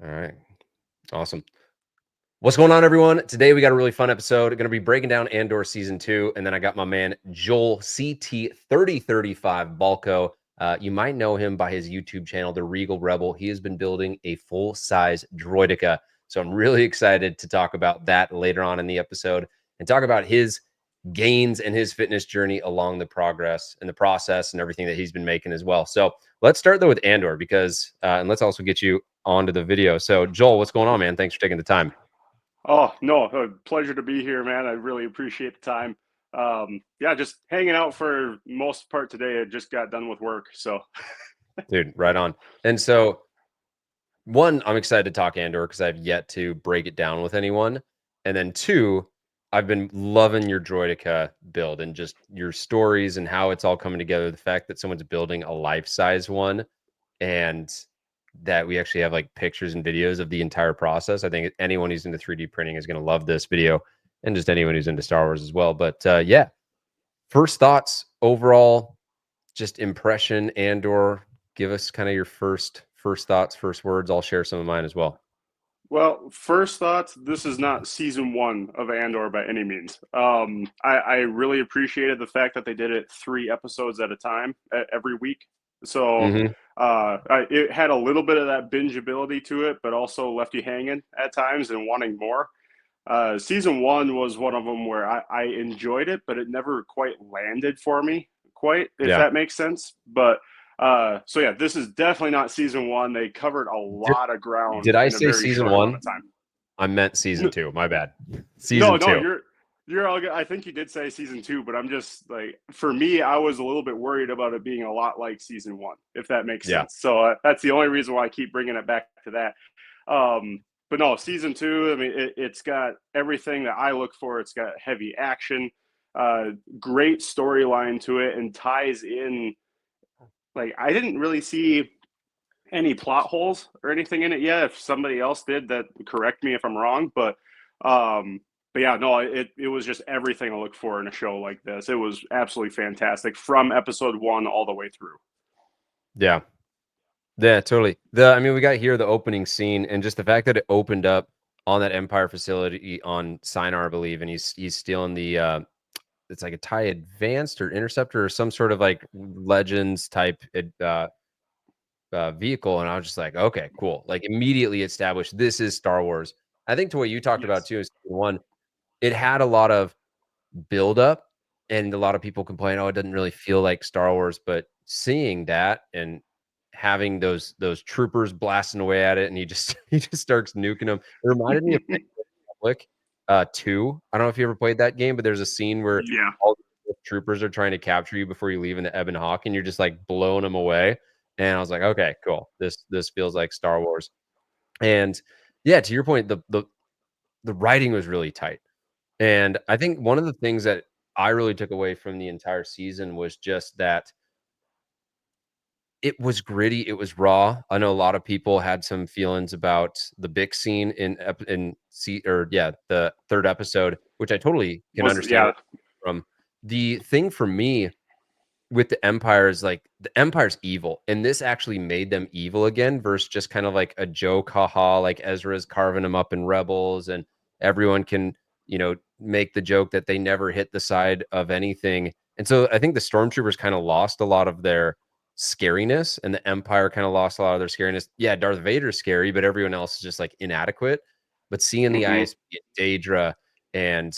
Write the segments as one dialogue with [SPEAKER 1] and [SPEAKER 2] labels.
[SPEAKER 1] All right. Awesome. What's going on, everyone? Today we got a really fun episode. Going to be breaking down Andor season 2, and then I got my man Joel CT3035 Balco. You might know him by his YouTube channel, The Regal Rebel. He has been building a full-size Droideka, so I'm really excited to talk about that later on in the episode and talk about his gains and his fitness journey along the progress and the process and everything that he's been making as well. So let's start though with Andor because, and let's also get you onto the video. So Joel, what's going on, man? Thanks for taking the time.
[SPEAKER 2] Oh, no, a pleasure to be here, man. I really appreciate the time. Yeah, just hanging out for most part today. I just got done with work, so
[SPEAKER 1] Dude, right on. And so, one, I'm excited to talk Andor because I've yet to break it down with anyone. And then two, I've been loving your Droideka build and just your stories and how it's all coming together. The fact that someone's building a life-size one and that we actually have like pictures and videos of the entire process. I think anyone who's into 3D printing is going to love this video, and just anyone who's into Star Wars as well. But yeah, first thoughts overall, just impression and/or give us kind of your first thoughts, first words. I'll share some of mine as well.
[SPEAKER 2] well, first thoughts, this is not season one of Andor by any means. I really appreciated the fact that they did it 3 episodes at a time every week. So
[SPEAKER 1] Hmm.
[SPEAKER 2] it had a little bit of that bingeability to it, but also left you hanging at times and wanting more. Season one was one of them where I enjoyed it, but it never quite landed for me, quite, if
[SPEAKER 1] Yeah.
[SPEAKER 2] that makes sense. But so yeah, this is definitely not season one. They covered a
[SPEAKER 1] Did,
[SPEAKER 2] lot of ground
[SPEAKER 1] did I
[SPEAKER 2] in a
[SPEAKER 1] say
[SPEAKER 2] very
[SPEAKER 1] season
[SPEAKER 2] short amount
[SPEAKER 1] one?
[SPEAKER 2] of time.
[SPEAKER 1] I meant season two. My bad.
[SPEAKER 2] No,
[SPEAKER 1] Season
[SPEAKER 2] no,
[SPEAKER 1] two.
[SPEAKER 2] you're all good. I think you did say season two, but I'm just like, for me, I was a little bit worried about it being a lot like season one, if that makes
[SPEAKER 1] Yeah.
[SPEAKER 2] sense. So that's the only reason why I keep bringing it back to that. But no, season two, I mean, it's got everything that I look for. It's got heavy action, great storyline to it, and ties in. Like, I didn't really see any plot holes or anything in it yet. If somebody else did, that correct me if I'm wrong. Um, but yeah, no, it was just everything I look for in a show like this. It was absolutely fantastic from episode one all the way through.
[SPEAKER 1] Yeah. Yeah, totally. I mean, we got here the opening scene, and just the fact that it opened up on that Empire facility on Sinar, I believe, and he's stealing the it's like a TIE Advanced or Interceptor or some sort of like Legends type vehicle, and I was just like, okay, cool. Like immediately established this is Star Wars. I think to what you talked about
[SPEAKER 2] Yes.
[SPEAKER 1] too is one, it had a lot of build up, and a lot of people complain, oh, it doesn't really feel like Star Wars, but seeing that and having those troopers blasting away at it, and he just he just starts nuking them. It reminded me of Republic 2. I don't know if you ever played that game, but there's a scene where
[SPEAKER 2] Yeah.
[SPEAKER 1] all the troopers are trying to capture you before you leave in the Ebon Hawk, and you're just like blowing them away. And I was like, okay, cool. This feels like Star Wars. And yeah, to your point, the writing was really tight. And I think one of the things that I really took away from the entire season was just that it was gritty, it was raw. I know a lot of people had some feelings about the big scene the 3rd episode, which I totally can
[SPEAKER 2] Was
[SPEAKER 1] understand
[SPEAKER 2] yeah.
[SPEAKER 1] where from. The thing for me with the Empire is, like, the Empire's evil, and this actually made them evil again versus just kind of like a joke, haha, like Ezra's carving them up in Rebels, and everyone can, make the joke that they never hit the side of anything. And so I think the Stormtroopers kind of lost a lot of their scariness, and the Empire kind of lost a lot of their scariness. Yeah, Darth Vader's scary, but everyone else is just like inadequate. But seeing the
[SPEAKER 2] Mm-hmm.
[SPEAKER 1] ice, Daedra, and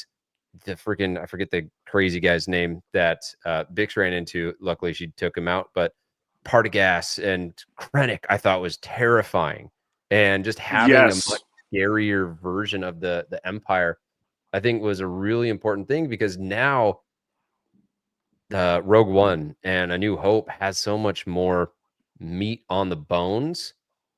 [SPEAKER 1] the freaking I forget the crazy guy's name that Bix ran into. Luckily, she took him out. But Partagas and Krennic, I thought was terrifying, and just having a much
[SPEAKER 2] Yes.
[SPEAKER 1] scarier version of the Empire, I think, was a really important thing because now Rogue One and A New Hope has so much more meat on the bones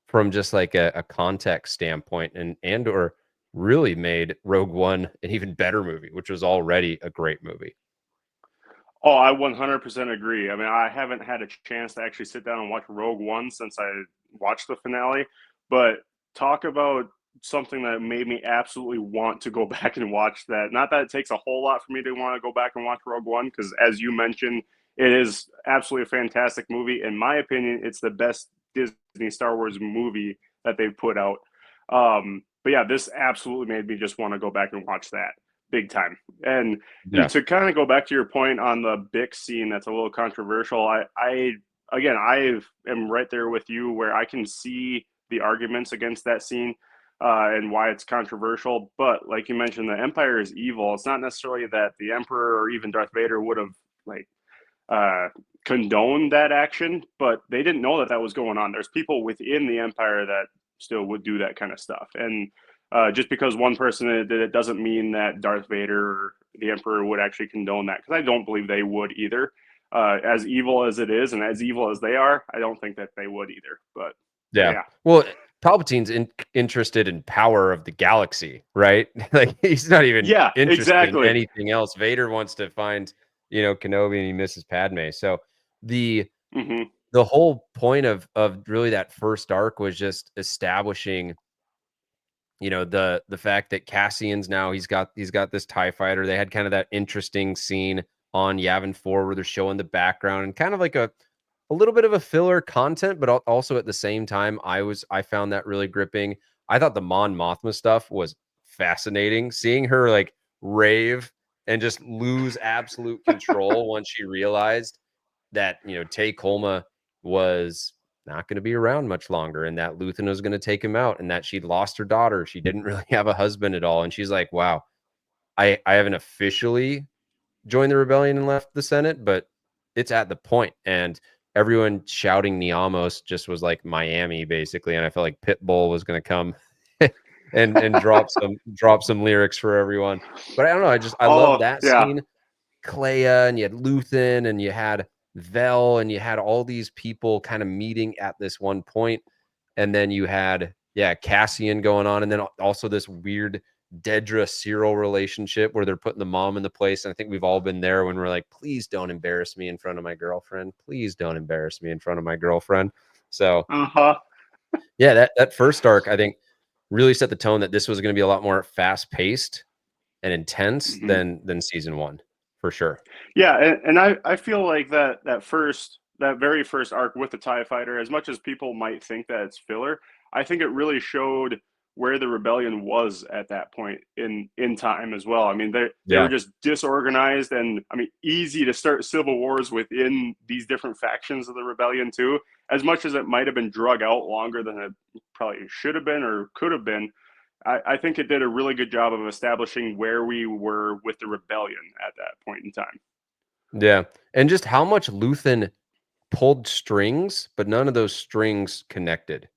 [SPEAKER 1] from just like a context standpoint, and or really made Rogue One an even better movie, which was already a great movie.
[SPEAKER 2] Oh, I 100% agree. I mean, I haven't had a chance to actually sit down and watch Rogue One since I watched the finale, but talk about something that made me absolutely want to go back and watch that. Not that it takes a whole lot for me to want to go back and watch Rogue One, because as you mentioned, it is absolutely a fantastic movie. In my opinion, it's the best Disney Star Wars movie that they've put out. But yeah, this absolutely made me just want to go back and watch that big time. And
[SPEAKER 1] Yeah.
[SPEAKER 2] to kind of go back to your point on the Bix scene, that's a little controversial. I again, I am right there with you where I can see the arguments against that scene and why it's controversial. But like you mentioned, the Empire is evil. It's not necessarily that the Emperor or even Darth Vader would have like uh, condoned that action, but they didn't know that that was going on. There's people within the Empire that still would do that kind of stuff, and just because one person did it doesn't mean that Darth Vader or the Emperor would actually condone that, because I don't believe they would either. As evil as it is, and as evil as they are, I don't think that they would either. But
[SPEAKER 1] Yeah.
[SPEAKER 2] yeah,
[SPEAKER 1] Well, Palpatine's interested in power of the galaxy, right? Like he's not even
[SPEAKER 2] yeah,
[SPEAKER 1] interested in
[SPEAKER 2] exactly.
[SPEAKER 1] anything else. Vader wants to find, Kenobi and he misses Padme. So the
[SPEAKER 2] Hmm.
[SPEAKER 1] the whole point of really that first arc was just establishing, the fact that Cassian's now he's got this TIE fighter. They had kind of that interesting scene on Yavin 4 where they're showing the background and kind of like a little bit of a filler content, but also at the same time, I found that really gripping. I thought the Mon Mothma stuff was fascinating. Seeing her like rave and just lose absolute control once she realized that, Tay Kolma was not going to be around much longer and that Luthen was going to take him out and that she'd lost her daughter. She didn't really have a husband at all. And she's like, wow, I haven't officially joined the rebellion and left the Senate, but it's at the point. And everyone shouting Niamos just was like Miami, basically. And I felt like Pitbull was going to come and drop some lyrics for everyone. But I don't know. I love
[SPEAKER 2] Oh
[SPEAKER 1] that
[SPEAKER 2] yeah.
[SPEAKER 1] scene. Clea and you had Luthen and you had Vel and you had all these people kind of meeting at this one point. And then you had, yeah, Cassian going on. And then also this weird Dedra Cyril relationship where they're putting the mom in the place. And I think we've all been there when we're like, please don't embarrass me in front of my girlfriend. Please don't embarrass me in front of my girlfriend. So
[SPEAKER 2] Uh huh.
[SPEAKER 1] yeah, that first arc, I think, really set the tone that this was going to be a lot more fast paced and intense
[SPEAKER 2] Hmm.
[SPEAKER 1] than season one, for sure.
[SPEAKER 2] Yeah, and I feel like that very first arc with the TIE fighter, as much as people might think that it's filler, I think it really showed where the rebellion was at that point in time as well. I mean, they were
[SPEAKER 1] Yeah.
[SPEAKER 2] just disorganized, and I mean, easy to start civil wars within these different factions of the rebellion too. As much as it might have been drug out longer than it probably should have been or could have been, I think it did a really good job of establishing where we were with the rebellion at that point in time.
[SPEAKER 1] Yeah, and just how much Luthen pulled strings, but none of those strings connected,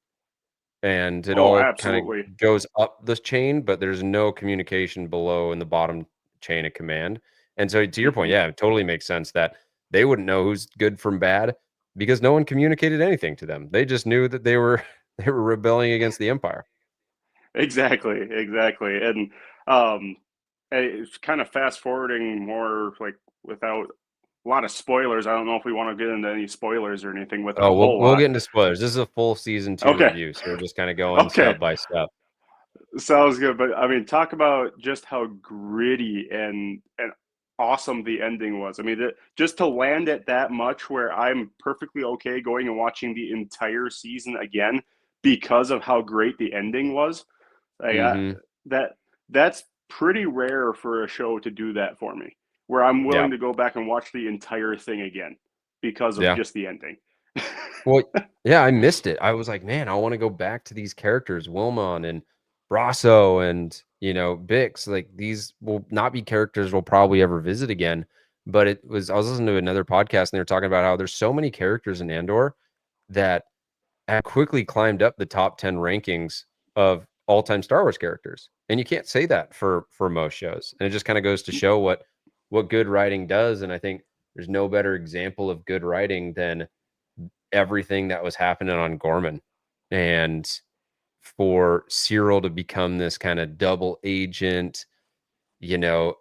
[SPEAKER 1] and it
[SPEAKER 2] Oh,
[SPEAKER 1] all kinda
[SPEAKER 2] absolutely.
[SPEAKER 1] goes up the chain, but there's no communication below in the bottom chain of command, and so to your point,
[SPEAKER 2] Hmm.
[SPEAKER 1] yeah, it totally makes sense that they wouldn't know who's good from bad because no one communicated anything to them. They just knew that they were they were rebelling against the Empire.
[SPEAKER 2] Exactly, exactly. And um, it's kind of fast forwarding more like without a lot of spoilers. I don't know if we want to get into any spoilers or anything with it a
[SPEAKER 1] Oh, we'll
[SPEAKER 2] whole
[SPEAKER 1] we'll
[SPEAKER 2] lot.
[SPEAKER 1] get into spoilers. This is a full season 2
[SPEAKER 2] Okay,
[SPEAKER 1] review, so we're just kinda going
[SPEAKER 2] okay.
[SPEAKER 1] step by step.
[SPEAKER 2] Sounds good, but I mean, talk about just how gritty and awesome the ending was. I mean, just to land it that much, where I'm perfectly okay going and watching the entire season again because of how great the ending was. Like
[SPEAKER 1] Mhm.
[SPEAKER 2] that, that's pretty rare for a show to do that for me, where I'm
[SPEAKER 1] Yeah.
[SPEAKER 2] willing to go back and watch the entire thing again because of
[SPEAKER 1] Yeah.
[SPEAKER 2] just the ending.
[SPEAKER 1] Well, yeah, I missed it. I was like, "Man, I wanna go back to these characters, Wilmon and Brasso and, Bix." Like, these will not be characters we'll probably ever visit again, but I was listening to another podcast, and they were talking about how there's so many characters in Andor that have quickly climbed up the top 10 rankings of all-time Star Wars characters, and you can't say that for most shows, and it just kinda goes to show what good writing does, and I think there's no better example of good writing than everything that was happening on Gorman. And for Cyril to become this kind of double agent, you know,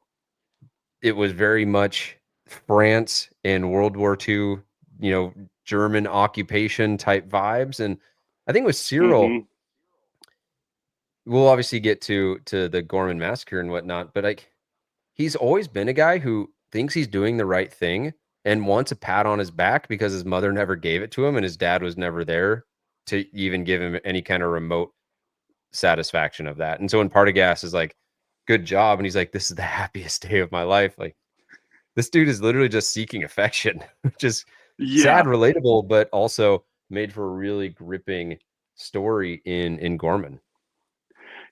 [SPEAKER 1] it was very much France in World War II, German occupation type vibes. And I think with Cyril,
[SPEAKER 2] Hmm.
[SPEAKER 1] we'll obviously get to the Gorman massacre and whatnot, but like he's always been a guy who thinks he's doing the right thing and wants a pat on his back because his mother never gave it to him and his dad was never there to even give him any kind of remote satisfaction of that. And so when Partagas is like, good job, and he's like, this is the happiest day of my life. Like, this dude is literally just seeking affection, which is sad,
[SPEAKER 2] Yeah,
[SPEAKER 1] relatable, but also made for a really gripping story in Gorman.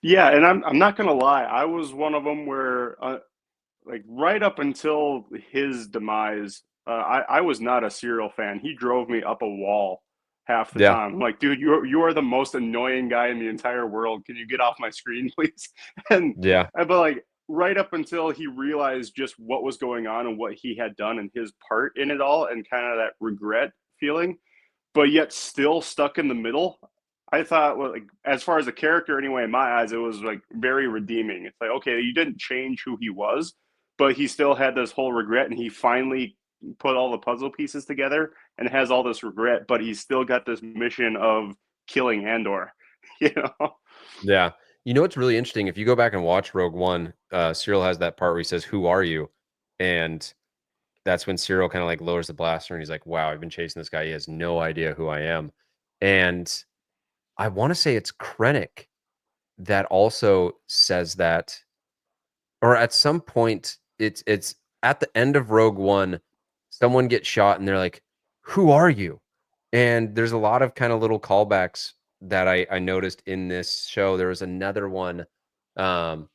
[SPEAKER 2] yeah, and I'm not gonna lie, I was one of them where like right up until his demise, I was not a Serial fan. He drove me up a wall half the
[SPEAKER 1] Yeah,
[SPEAKER 2] time. I'm like, dude, you are the most annoying guy in the entire world. Can you get off my screen, please? And
[SPEAKER 1] yeah,
[SPEAKER 2] but like right up until he realized just what was going on and what he had done and his part in it all, and kind of that regret feeling, but yet still stuck in the middle. I thought, well, like, as far as a character, anyway, in my eyes, it was like very redeeming. It's like, okay, you didn't change who he was, but he still had this whole regret, and he finally put all the puzzle pieces together and has all this regret, but he's still got this mission of killing Andor. You know?
[SPEAKER 1] yeah. You know what's really interesting? If you go back and watch Rogue One, Cyril has that part where he says, "Who are you?" And that's when Cyril kind of like lowers the blaster and he's like, "Wow, I've been chasing this guy. He has no idea who I am." And I want to say it's Krennic that also says that, or at some point, it's at the end of Rogue One, someone gets shot and they're like, "Who are you?" And there's a lot of kind of little callbacks that I noticed in this show. There was another one um,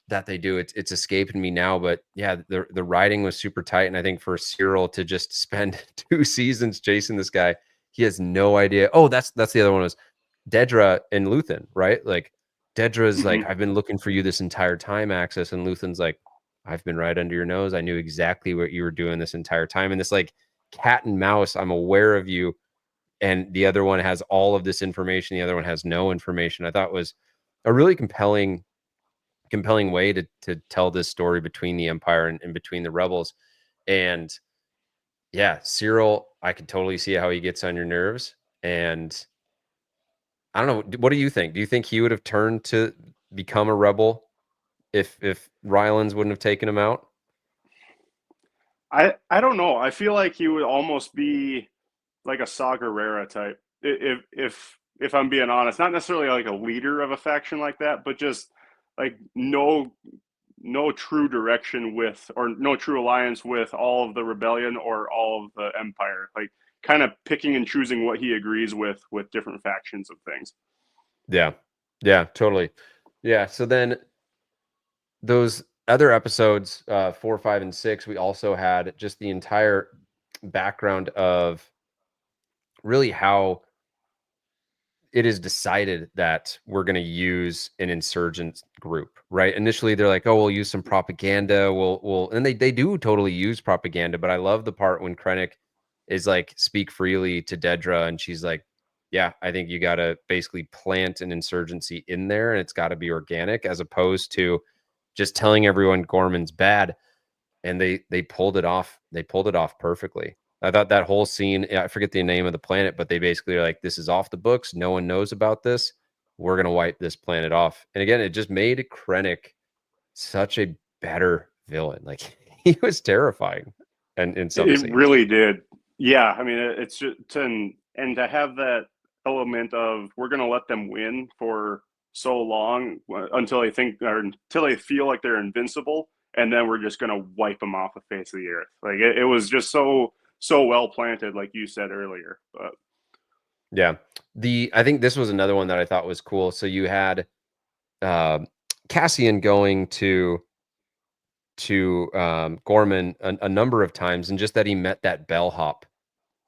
[SPEAKER 1] that they do. It's escaping me now, but yeah, the writing was super tight, and I think for Cyril to just spend 2 seasons chasing this guy, he has no idea. Oh, that's the other one was Dedra and Luthen, right? Like Dedra's like,
[SPEAKER 2] Mm-hmm.
[SPEAKER 1] I've been looking for you this entire time, Axis, and Luthen's like, I've been right under your nose. I knew exactly what you were doing this entire time. And this like cat and mouse, I'm aware of you. And the other one has all of this information. The other one has no information. I thought was a really compelling way to tell this story between the Empire and between the rebels. And yeah, Cyril, I could totally see how he gets on your nerves. And I don't know. What do you think? Do you think he would have turned to become a rebel if Rylands wouldn't have taken him out?
[SPEAKER 2] I don't know. I feel like he would almost be like a Saw Gerrera type. If I'm being honest, not necessarily like a leader of a faction like that, but just like no true direction with, or no true alliance with all of the rebellion or all of the empire. Like kind of picking and choosing what he agrees with different factions of things.
[SPEAKER 1] Yeah. Yeah, totally. Yeah. So then those other episodes, 4, 5, and 6, we also had just the entire background of really how it is decided that we're going to use an insurgent group, right? Initially, they're like, "Oh, we'll use some propaganda." We'll, and they do totally use propaganda. But I love the part when Krennic is like, "Speak freely" to Dedra, and she's like, "Yeah, I think you got to basically plant an insurgency in there, and it's got to be organic, as opposed to just telling everyone Gorman's bad." And they pulled it off. They pulled it off perfectly. I thought that whole scene, I forget the name of the planet, but they basically are like, this is off the books. No one knows about this. We're going to wipe this planet off. And again, it just made Krennic such a better villain. Like he was terrifying and in some
[SPEAKER 2] It
[SPEAKER 1] scenes.
[SPEAKER 2] really did. Yeah, I mean, it's just and to have that element of we're going to let them win for so long until they think, or until they feel like they're invincible, and then we're just going to wipe them off the face of the earth. Like it was just so well planted, like you said earlier. But
[SPEAKER 1] Yeah. I think this was another one that I thought was cool. So you had uh, Cassian going to Gorman a number of times, and just that he met that bellhop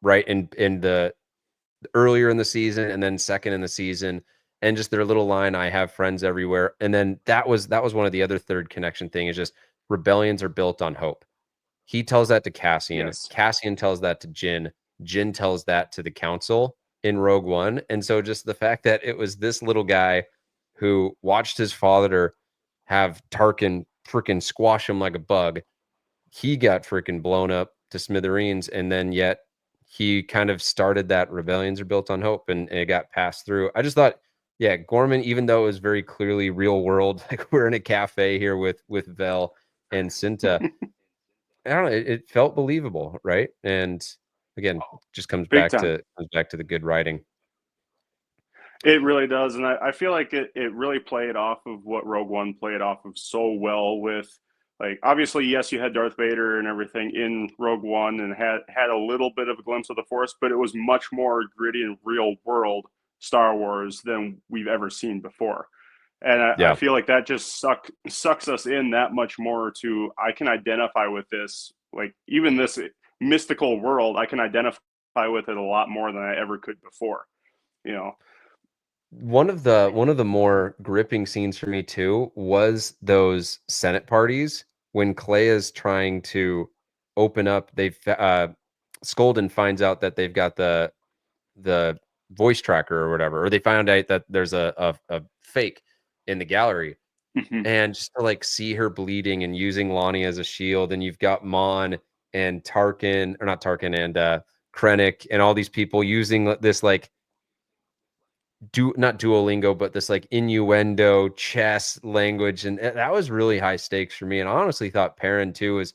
[SPEAKER 1] right in the earlier in the season and then second in the season, and just their little line, "I have friends everywhere." And then that was one of the other third connection thing, is just rebellions are built on hope. He tells that to Cassian.
[SPEAKER 2] yes,
[SPEAKER 1] Cassian tells that to Jin. Jin tells that to the council in Rogue One. And so just the fact that it was this little guy who watched his father have Tarkin freaking squash him like a bug, he got freaking blown up to smithereens, and then yet he kind of started that rebellions are built on hope, and it got passed through. I just thought, yeah, Gorman, even though it was very clearly real world, like we're in a cafe here with Vel and Cinta, I don't know, it felt believable, right? And again, just
[SPEAKER 2] big time.
[SPEAKER 1] comes back to the good writing.
[SPEAKER 2] It really does, and I feel like it really played off of what Rogue One played off of so well with, like, obviously, yes, you had Darth Vader and everything in Rogue One and had a little bit of a glimpse of the Force, but it was much more gritty and real world Star Wars than we've ever seen before. And I
[SPEAKER 1] Yeah.
[SPEAKER 2] feel like that just sucks us in that much more to, I can identify with this, like, even this mystical world, I can identify with it a lot more than I ever could before, you know.
[SPEAKER 1] One of the more gripping scenes for me too was those Senate parties when Clea's trying to open up. Skolden finds out that they've got the voice tracker or whatever, or they found out that there's a fake in the gallery,
[SPEAKER 2] Mhm.
[SPEAKER 1] and just to like see her bleeding and using Lonnie as a shield, and you've got Mon and Tarkin, or not Tarkin, and Krennic, and all these people using this like not Duolingo, but this like innuendo chess language, and that was really high stakes for me. And I honestly thought Perrin too was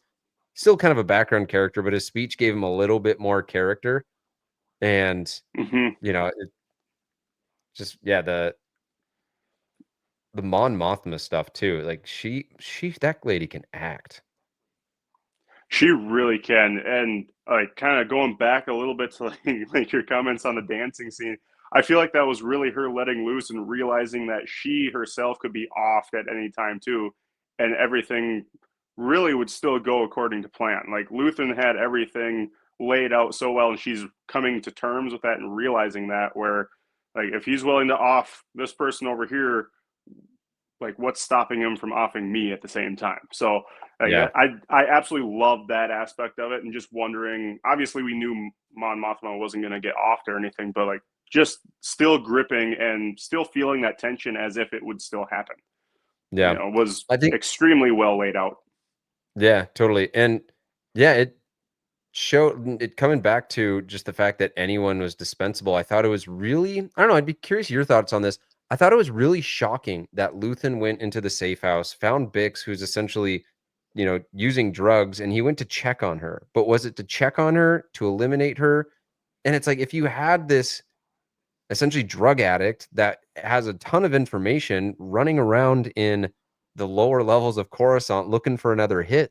[SPEAKER 1] still kind of a background character, but his speech gave him a little bit more character. And
[SPEAKER 2] Mhm.
[SPEAKER 1] it just the Mon Mothma stuff too. Like she that lady can act.
[SPEAKER 2] She really can, and like kind of going back a little bit to like your comments on the dancing scene, I feel like that was really her letting loose and realizing that she herself could be off at any time too, and everything really would still go according to plan. Like Luthen had everything laid out so well, and she's coming to terms with that and realizing that, where like if he's willing to off this person over here, like what's stopping him from offing me at the same time. So like,
[SPEAKER 1] Yeah.
[SPEAKER 2] I absolutely love that aspect of it, and just wondering, obviously we knew Mon Mothma wasn't going to get offed or anything, but like just still gripping and still feeling that tension as if it would still happen,
[SPEAKER 1] Yeah.
[SPEAKER 2] was
[SPEAKER 1] I think
[SPEAKER 2] extremely well laid out.
[SPEAKER 1] yeah, totally. And yeah, it showed it coming back to just the fact that anyone was dispensable. I thought it was really, I don't know, I'd be curious your thoughts on this. I thought it was really shocking that Luthen went into the safe house, found Bix, who's essentially, using drugs, and he went to check on her. But was it to check on her, to eliminate her? And it's like if you had this essentially drug addict that has a ton of information running around in the lower levels of Coruscant looking for another hit,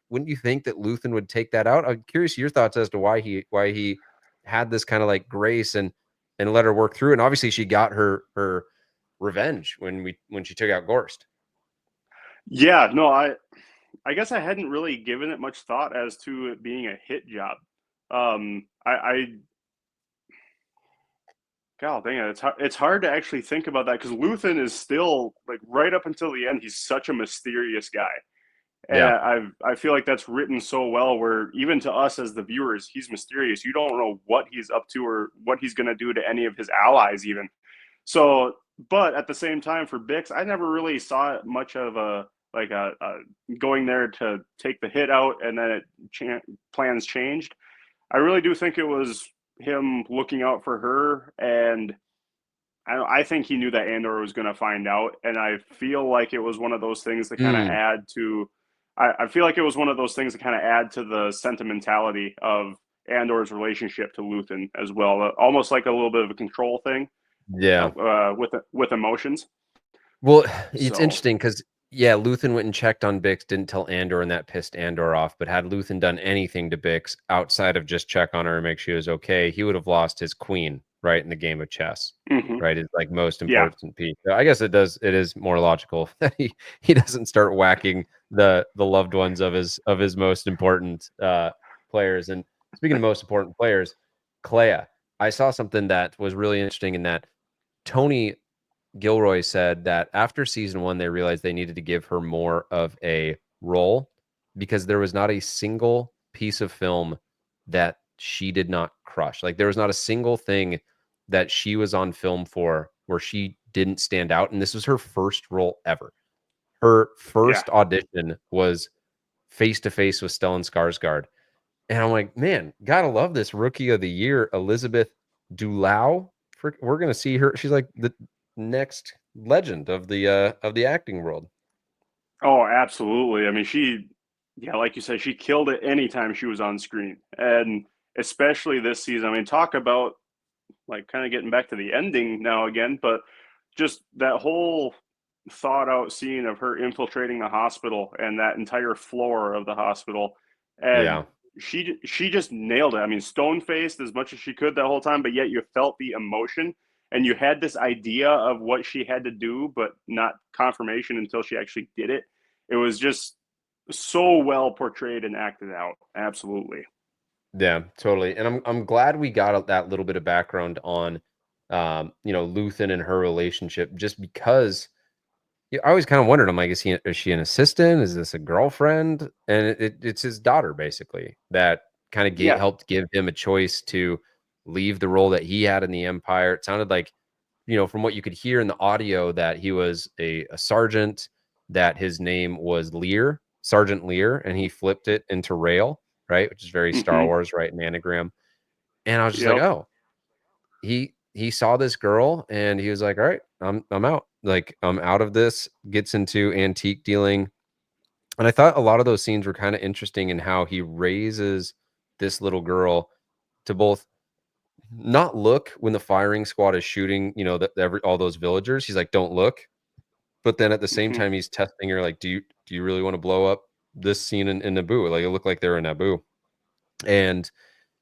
[SPEAKER 1] wouldn't you think that Luthen would take that out? I'm curious your thoughts as to why he had this kind of like grace and let her work through. And obviously she got her revenge when she took out Gorst.
[SPEAKER 2] Yeah, no, I guess I hadn't really given it much thought as to it being a hit job. I God dang it, it's hard to actually think about that because Luthen is still like right up until the end. He's such a mysterious guy, and
[SPEAKER 1] Yeah.
[SPEAKER 2] I feel like that's written so well. Where even to us as the viewers, he's mysterious. You don't know what he's up to or what he's going to do to any of his allies, even. So, but at the same time, for Bix, I never really saw it much of a going there to take the hit out and then plans changed. I really do think it was him looking out for her, and I think he knew that Andor was going to find out, and I feel like it was one of those things that kind of
[SPEAKER 1] Mm,
[SPEAKER 2] add to. I feel like it was one of those things that kind of add to the sentimentality of Andor's relationship to Luthen as well, almost like a little bit of a control thing
[SPEAKER 1] yeah.
[SPEAKER 2] with emotions.
[SPEAKER 1] Well, it's
[SPEAKER 2] So,
[SPEAKER 1] interesting because yeah, Luthen went and checked on Bix, didn't tell Andor, and that pissed Andor off. But had Luthen done anything to Bix outside of just check on her and make sure she was okay, he would have lost his queen, right, in the game of chess.
[SPEAKER 2] mhm.
[SPEAKER 1] Right, is like most
[SPEAKER 2] Yeah,
[SPEAKER 1] important piece. So I guess it is more logical that he doesn't start whacking the loved ones of his most important players. And speaking of most important players, Clea, I saw something that was really interesting in that Tony Gilroy said that after season one, they realized they needed to give her more of a role because there was not a single piece of film that she did not crush. Like there was not a single thing that she was on film for where she didn't stand out. And this was her first role ever. Her
[SPEAKER 2] yeah.
[SPEAKER 1] first audition was face to face with Stellan Skarsgård. And I'm like, man, gotta love this rookie of the year, Elizabeth Dulau. We're gonna see her. She's like the next legend of the acting world.
[SPEAKER 2] Oh, absolutely. I mean, yeah, like you said, she killed it anytime she was on screen, and especially this season. I mean, talk about like kind of getting back to the ending now again, but just that whole thought out scene of her infiltrating the hospital and that entire floor of the hospital, and
[SPEAKER 1] Yeah.
[SPEAKER 2] she just nailed it. I mean, stone faced as much as she could that whole time, but yet you felt the emotion and you had this idea of what she had to do, but not confirmation until she actually did it. It was just so well portrayed and acted out. Absolutely.
[SPEAKER 1] Yeah, totally. And I'm glad we got that little bit of background on Luthen and her relationship just because yeah, I always kind of wondered, I'm like, is she an assistant? Is this a girlfriend? And it's his daughter basically that kind of
[SPEAKER 2] Yeah.
[SPEAKER 1] helped give him a choice to leave the role that he had in the Empire. It sounded like, from what you could hear in the audio, that he was a sergeant, that his name was Lear, Sergeant Lear, and he flipped it into Rail, right? Which is very Star
[SPEAKER 2] Hmm.
[SPEAKER 1] Wars, right? An anagram. And I was just like,
[SPEAKER 2] Yep.
[SPEAKER 1] oh, he saw this girl and he was like, all right, I'm out. Like, I'm out of this. Gets into antique dealing. And I thought a lot of those scenes were kind of interesting in how he raises this little girl to both not look when the firing squad is shooting, all those villagers. He's like, don't look. But then at the same
[SPEAKER 2] Hmm.
[SPEAKER 1] time, he's testing her like, do you really want to blow up this scene in Naboo? Like, it looked like they're in Naboo. And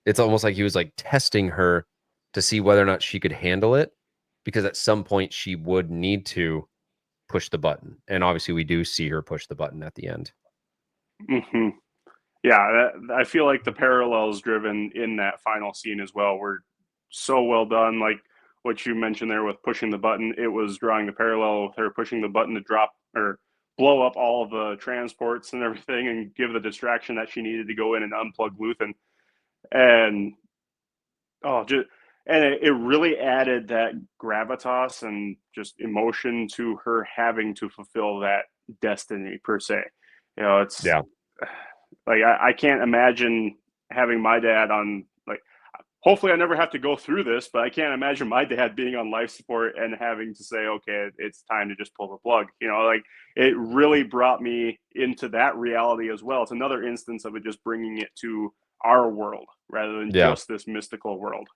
[SPEAKER 1] it's almost like he was like testing her to see whether or not she could handle it, because at some point she would need to push the button. And obviously we do see her push the button at the end.
[SPEAKER 2] Hmm. Yeah, I feel like the parallels driven in that final scene as well were so well done. Like what you mentioned there with pushing the button, it was drawing the parallel with her pushing the button to drop or blow up all of the transports and everything and give the distraction that she needed to go in and unplug Luthen. And oh, just and it really added that gravitas and just emotion to her having to fulfill that destiny per se. It's
[SPEAKER 1] Yeah.
[SPEAKER 2] like I can't imagine having my dad on like. Hopefully, I never have to go through this, but I can't imagine my dad being on life support and having to say, "Okay, it's time to just pull the plug." Like it really brought me into that reality as well. It's another instance of it just bringing it to our world rather than
[SPEAKER 1] Yeah.
[SPEAKER 2] just this mystical world.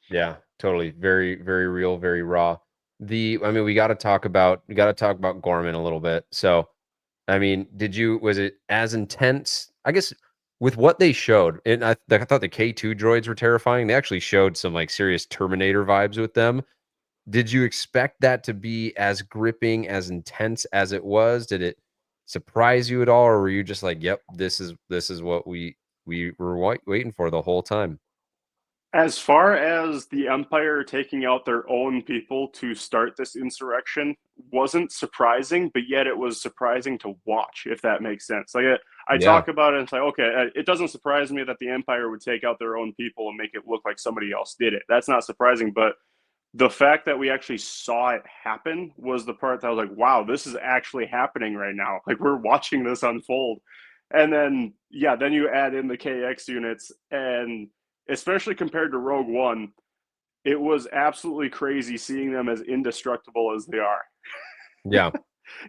[SPEAKER 1] Yeah. Totally. Very, very real, very raw. I mean, we got to talk about Gorman a little bit. So, I mean, was it as intense? I guess with what they showed, and I thought the K2 droids were terrifying. They actually showed some like serious Terminator vibes with them. Did you expect that to be as gripping, as intense as it was? Did it surprise you at all, or were you just like, "Yep, this is what we were waiting for the whole time"?
[SPEAKER 2] As far as the Empire taking out their own people to start this insurrection wasn't surprising, but yet it was surprising to watch, if that makes sense. Like I
[SPEAKER 1] Yeah,
[SPEAKER 2] talk about it and it's like, okay, it doesn't surprise me that the Empire would take out their own people and make it look like somebody else did it. That's not surprising, but the fact that we actually saw it happen was the part that I was like, wow, this is actually happening right now. Like we're watching this unfold. And then, yeah, then you add in the KX units, and especially compared to Rogue One, it was absolutely crazy seeing them as indestructible as they are.
[SPEAKER 1] yeah,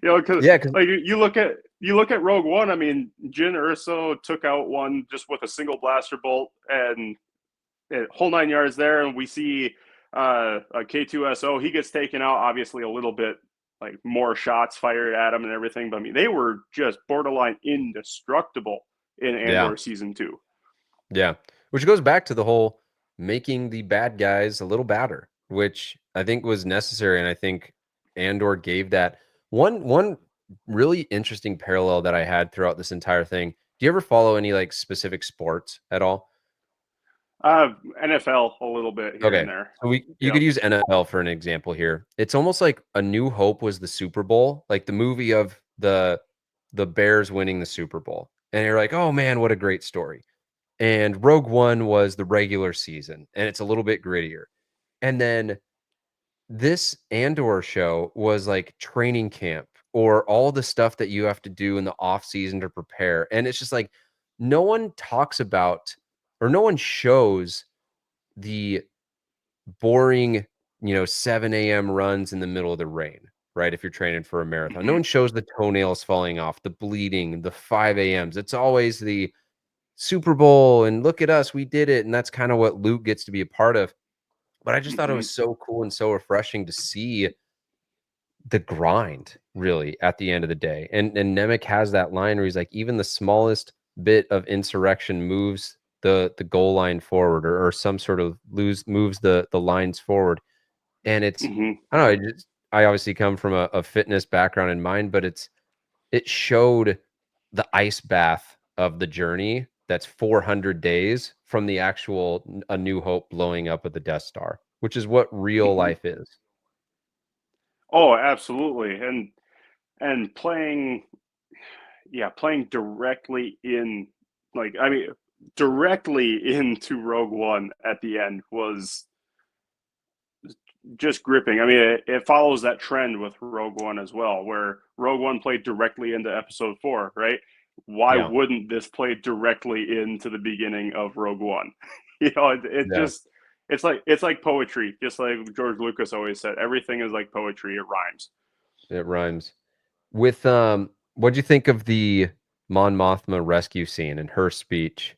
[SPEAKER 2] Because
[SPEAKER 1] yeah. Because
[SPEAKER 2] like you look at Rogue One. I mean, Jyn Erso took out one just with a single blaster bolt, and whole 9 yards there. And we see a K2SO. He gets taken out, obviously a little bit like more shots fired at him and everything. But I mean, they were just borderline indestructible in
[SPEAKER 1] yeah,
[SPEAKER 2] Andor season 2.
[SPEAKER 1] yeah. Which goes back to the whole making the bad guys a little badder, which I think was necessary, and I think Andor gave that. One really interesting parallel that I had throughout this entire thing. Do you ever follow any like specific sports at all?
[SPEAKER 2] NFL a little bit here and
[SPEAKER 1] Okay.
[SPEAKER 2] there.
[SPEAKER 1] So you
[SPEAKER 2] Yep.
[SPEAKER 1] could use NFL for an example here. It's almost like A New Hope was the Super Bowl, like the movie of the Bears winning the Super Bowl. And you're like, "Oh man, what a great story." And Rogue One was the regular season, and it's a little bit grittier. And then this Andor show was like training camp, or all the stuff that you have to do in the off season to prepare. And it's just like no one talks about, or no one shows the boring, 7 a.m. runs in the middle of the rain, right? If you're training for a marathon, no
[SPEAKER 2] Mm-hmm.
[SPEAKER 1] one shows the toenails falling off, the bleeding, the 5 a.m.s. It's always the Super Bowl and look at us, we did it. And that's kind of what Luke gets to be a part of. But I just thought it
[SPEAKER 2] Hmm.
[SPEAKER 1] was so cool and so refreshing to see the grind really at the end of the day. And Nemec has that line where he's like, even the smallest bit of insurrection moves the goal line forward, or some sort of moves the lines forward. And it's,
[SPEAKER 2] Hmm.
[SPEAKER 1] I don't know, I obviously come from a fitness background in mind, but it showed the ice bath of the journey that's 400 days from the actual A New Hope blowing up at the Death Star, which is what real
[SPEAKER 2] Hmm.
[SPEAKER 1] life is.
[SPEAKER 2] Oh, absolutely. And playing, yeah, playing directly in, like, I mean, directly into Rogue One at the end was just gripping. I mean, it follows that trend with Rogue One as well, where Rogue One played directly into Episode 4, right? Why
[SPEAKER 1] Yeah.
[SPEAKER 2] wouldn't this play directly into the beginning of Rogue One? It
[SPEAKER 1] Yeah.
[SPEAKER 2] just it's like poetry, just like George Lucas always said. Everything is like poetry; it rhymes.
[SPEAKER 1] It rhymes. With what'd you think of the Mon Mothma rescue scene and her speech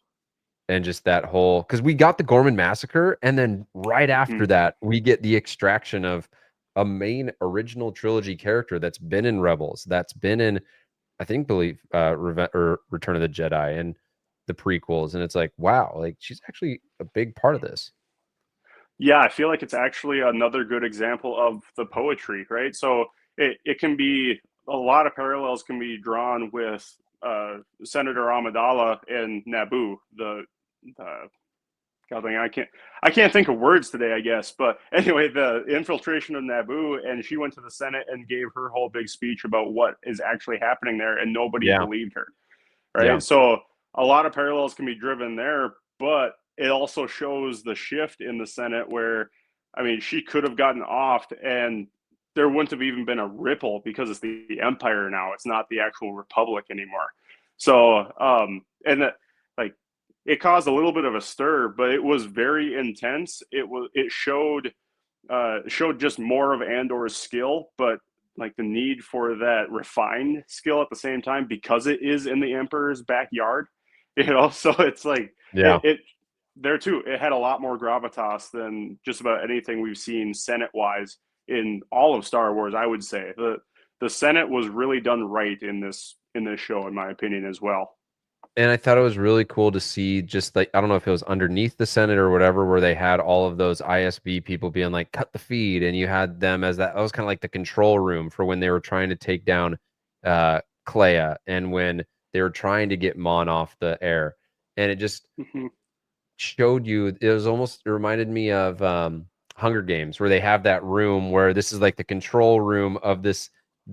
[SPEAKER 1] and just that whole, because we got the Gorman massacre, and then right
[SPEAKER 2] Hmm.
[SPEAKER 1] after that we get the extraction of a main original trilogy character that's been in Rebels, that's been in, I think, believe Return of the Jedi and the prequels, and it's like, wow, like she's actually a big part of this.
[SPEAKER 2] Yeah, I feel like it's actually another good example of the poetry, right? So it can be a lot of parallels can be drawn with Senator Amidala and Naboo, the God dang, I can't think of words today, I guess. But anyway, the infiltration of Naboo, and she went to the Senate and gave her whole big speech about what is actually happening there, and nobody
[SPEAKER 1] Yeah.
[SPEAKER 2] believed her,
[SPEAKER 1] Yeah.
[SPEAKER 2] right? So a lot of parallels can be driven there, but it also shows the shift in the Senate where, I mean, she could have gotten off and there wouldn't have even been a ripple because it's the Empire now. It's not the actual Republic anymore. So, and that, like, it caused a little bit of a stir, but it was very intense. It showed just more of Andor's skill, but like the need for that refined skill at the same time because it is in the Emperor's backyard. So it's like
[SPEAKER 1] Yeah.
[SPEAKER 2] it there too. It had a lot more gravitas than just about anything we've seen Senate wise in all of Star Wars. I would say the Senate was really done right in this show, in my opinion, as well.
[SPEAKER 1] And I thought it was really cool to see, just like, I don't know if it was underneath the Senate or whatever, where they had all of those ISB people being like, cut the feed. And you had them as that was kind of like the control room for when they were trying to take down Clea, and when they were trying to get Mon off the air. And it just
[SPEAKER 2] Mm-hmm.
[SPEAKER 1] showed you, it was almost, it reminded me of Hunger Games, where they have that room where this is like the control room of this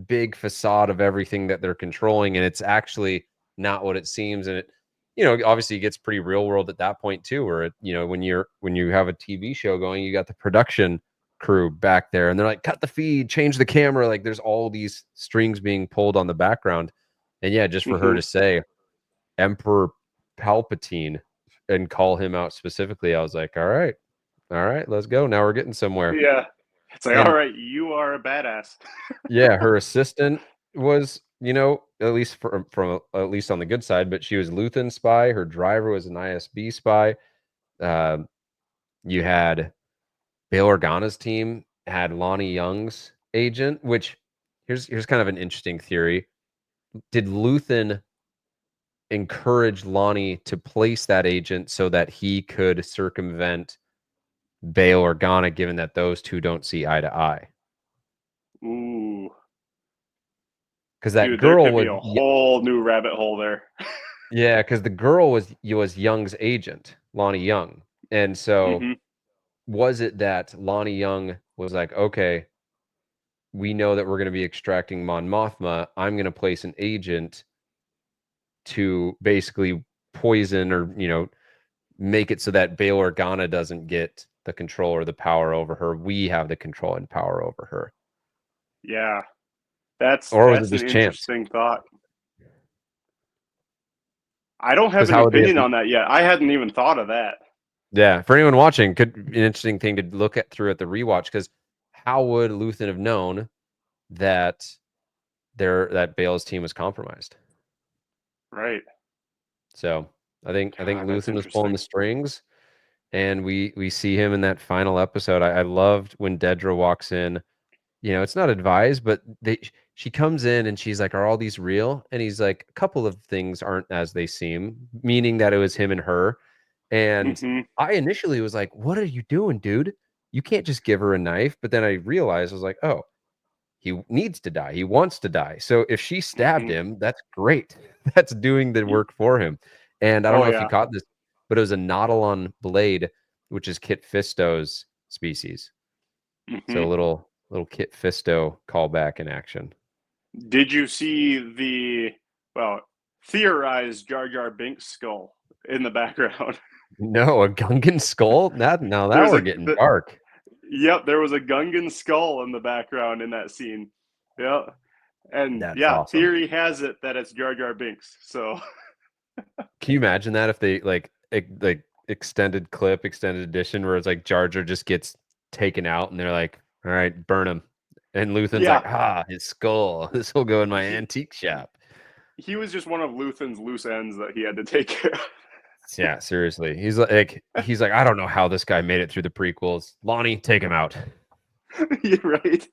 [SPEAKER 1] big facade of everything that they're controlling, and it's actually not what it seems. And it, obviously it gets pretty real world at that point too, where it, when you have a TV show going, you got the production crew back there and they're like, cut the feed, change the camera, like there's all these strings being pulled on the background. And yeah, just for her
[SPEAKER 2] Mm-hmm.
[SPEAKER 1] to say Emperor Palpatine and call him out specifically, I was like, all right, let's go. Now we're getting somewhere.
[SPEAKER 2] Yeah, it's like, all
[SPEAKER 1] And
[SPEAKER 2] right, you are a badass.
[SPEAKER 1] yeah, her assistant was, at least from at least on the good side, but she was Luthen spy. Her driver was an ISB spy. Um, you had Bail Organa's team had Lonnie Young's agent, which here's kind of an interesting theory. Did Luthen encourage Lonnie to place that agent so that he could circumvent Bail Organa, given that those two don't see eye to eye?
[SPEAKER 2] Ooh,
[SPEAKER 1] Because that
[SPEAKER 2] dude, there
[SPEAKER 1] girl
[SPEAKER 2] could be
[SPEAKER 1] was,
[SPEAKER 2] a whole new rabbit hole there.
[SPEAKER 1] yeah, because the girl was Young's agent, Lonnie Young. And so
[SPEAKER 2] Hmm.
[SPEAKER 1] was it that Lonnie Young was like, okay, we know that we're going to be extracting Mon Mothma. I'm going to place an agent to basically poison, or make it so that Bail Organa doesn't get the control or the power over her. We have the control and power over her.
[SPEAKER 2] Yeah, that's
[SPEAKER 1] Or was it
[SPEAKER 2] that's an
[SPEAKER 1] just chance?
[SPEAKER 2] interesting thought. I don't have
[SPEAKER 1] Because
[SPEAKER 2] an
[SPEAKER 1] how would they have,
[SPEAKER 2] opinion on that yet. I hadn't even thought of that.
[SPEAKER 1] yeah, for anyone watching, could be an interesting thing to look at through at the rewatch, because how would Luthen have known that that Bale's team was compromised?
[SPEAKER 2] Right.
[SPEAKER 1] So I think
[SPEAKER 2] God, that's
[SPEAKER 1] Luthen was pulling
[SPEAKER 2] interesting.
[SPEAKER 1] the strings, and we see him in that final episode. I loved when Dedra walks in. It's not advised, but she comes in and she's like, "Are all these real?" And he's like, "A couple of things aren't as they seem," meaning that it was him and her. And
[SPEAKER 2] Mm-hmm.
[SPEAKER 1] I initially was like, "What are you doing, dude? You can't just give her a knife." But then I realized I was like, "Oh, he needs to die. He wants to die. So if she stabbed
[SPEAKER 2] Mm-hmm.
[SPEAKER 1] him, that's great. That's doing the work for him." And I don't
[SPEAKER 2] Oh
[SPEAKER 1] know if you
[SPEAKER 2] yeah.
[SPEAKER 1] caught this, but it was a Nautilon blade, which is Kit Fisto's species. So a
[SPEAKER 2] Mm-hmm.
[SPEAKER 1] little Kit Fisto callback in action.
[SPEAKER 2] Did you see the theorized Jar Jar Binks skull in the background?
[SPEAKER 1] No, a Gungan skull? Now that
[SPEAKER 2] There's
[SPEAKER 1] we're
[SPEAKER 2] a
[SPEAKER 1] getting dark.
[SPEAKER 2] Yep, there was a Gungan skull in the background in that scene. Yep. And
[SPEAKER 1] That's
[SPEAKER 2] yeah,
[SPEAKER 1] awesome.
[SPEAKER 2] theory has it that it's Jar Jar Binks. So
[SPEAKER 1] Can you imagine that if they like extended edition where it's like Jar Jar just gets taken out and they're like, "All right, burn him." And Luthen's like,
[SPEAKER 2] yeah,
[SPEAKER 1] his skull. This will go in my
[SPEAKER 2] he
[SPEAKER 1] antique shop.
[SPEAKER 2] he was just one of Luthen's loose ends that he had to take care of.
[SPEAKER 1] Yeah, seriously. He's like, I don't know how this guy made it through the prequels. Lonnie, take him out.
[SPEAKER 2] You're right.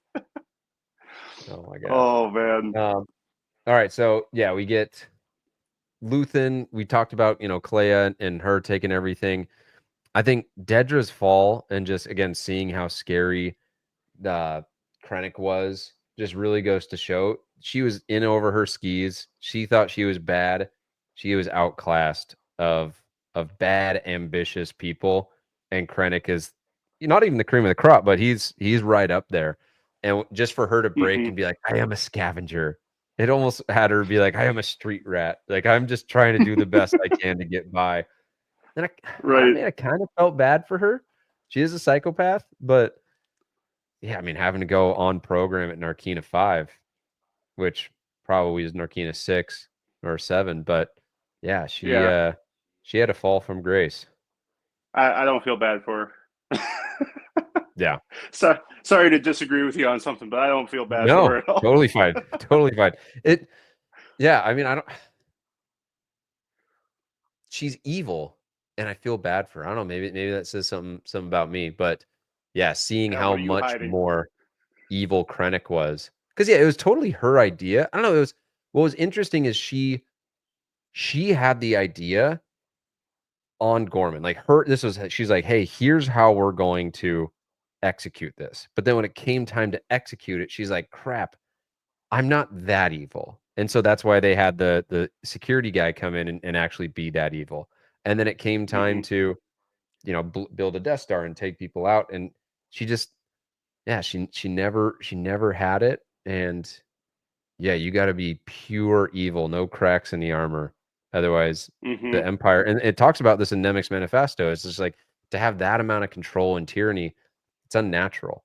[SPEAKER 1] Oh my gosh.
[SPEAKER 2] Oh man.
[SPEAKER 1] All right, so yeah, we get Luthen. We talked about, Clea and her taking everything. I think Dedra's fall and just again seeing how scary uh, Krennic was just really goes to show she was in over her skis. She thought she was bad. She was outclassed of bad, ambitious people, and Krennic is not even the cream of the crop, but he's right up there. And just for her to break
[SPEAKER 2] Mm-hmm.
[SPEAKER 1] and be like, "I am a scavenger," it almost had her be like, "I am a street rat. Like I'm just trying to do the best I can to get by." And I
[SPEAKER 2] Right.
[SPEAKER 1] mean, I kind of felt bad for her. She is a psychopath, but yeah, I mean, having to go on program at Narkina 5, which probably is Narkina 6 or 7, but yeah,
[SPEAKER 2] Yeah.
[SPEAKER 1] she had a fall from grace.
[SPEAKER 2] I don't feel bad for her.
[SPEAKER 1] Yeah.
[SPEAKER 2] Sorry to disagree with you on something, but I don't feel bad for
[SPEAKER 1] No,
[SPEAKER 2] her at all.
[SPEAKER 1] totally fine. Totally fine. Yeah, I mean, I don't she's evil and I feel bad for her. I don't know, maybe that says something about me, but yeah, seeing
[SPEAKER 2] Yeah,
[SPEAKER 1] how
[SPEAKER 2] what are you
[SPEAKER 1] much
[SPEAKER 2] hiding?
[SPEAKER 1] more evil Krennic was. Because yeah, it was totally her idea. I don't know, it was what was interesting is she had the idea on Gorman. Like she's like, "Hey, here's how we're going to execute this." But then when it came time to execute it, she's like, "Crap, I'm not that evil." And so that's why they had the security guy come in and actually be that evil. And then it came time
[SPEAKER 2] Mm-hmm.
[SPEAKER 1] to, build a Death Star and take people out. And she just, yeah, she never had it. And yeah, you got to be pure evil, no cracks in the armor. Otherwise,
[SPEAKER 2] Mm-hmm.
[SPEAKER 1] the Empire, and it talks about this in Nemec's Manifesto. It's just like to have that amount of control and tyranny, it's unnatural,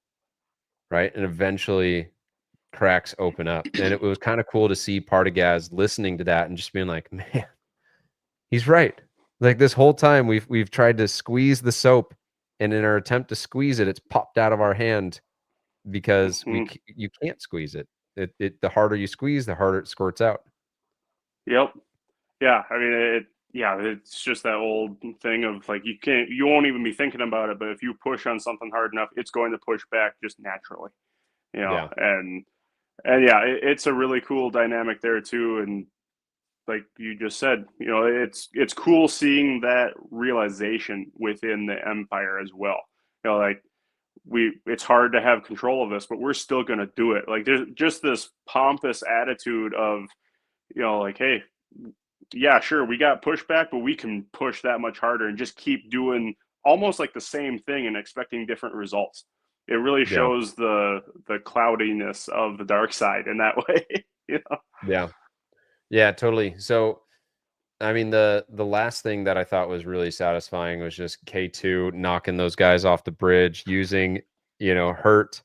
[SPEAKER 1] right? And eventually cracks open up. And it was kind of cool to see Partagaz listening to that and just being like, man, he's right. Like this whole time we've tried to squeeze the soap, and in our attempt to squeeze it, it's popped out of our hand because
[SPEAKER 2] Mm-hmm.
[SPEAKER 1] you can't squeeze it. The harder you squeeze, the harder it squirts out.
[SPEAKER 2] Yep. Yeah. I mean, yeah, it's just that old thing of like you won't even be thinking about it, but if you push on something hard enough, it's going to push back just naturally.
[SPEAKER 1] Yeah.
[SPEAKER 2] And yeah, it's a really cool dynamic there too. And like you just said, it's cool seeing that realization within the empire as well. Like it's hard to have control of this, but we're still going to do it. Like there's just this pompous attitude of, like, hey, yeah, sure, we got pushback, but we can push that much harder and just keep doing almost like the same thing and expecting different results. It really
[SPEAKER 1] Yeah.
[SPEAKER 2] shows the cloudiness of the dark side in that way.
[SPEAKER 1] Yeah. Yeah, totally. So, I mean, the last thing that I thought was really satisfying was just K2 knocking those guys off the bridge using, Hirt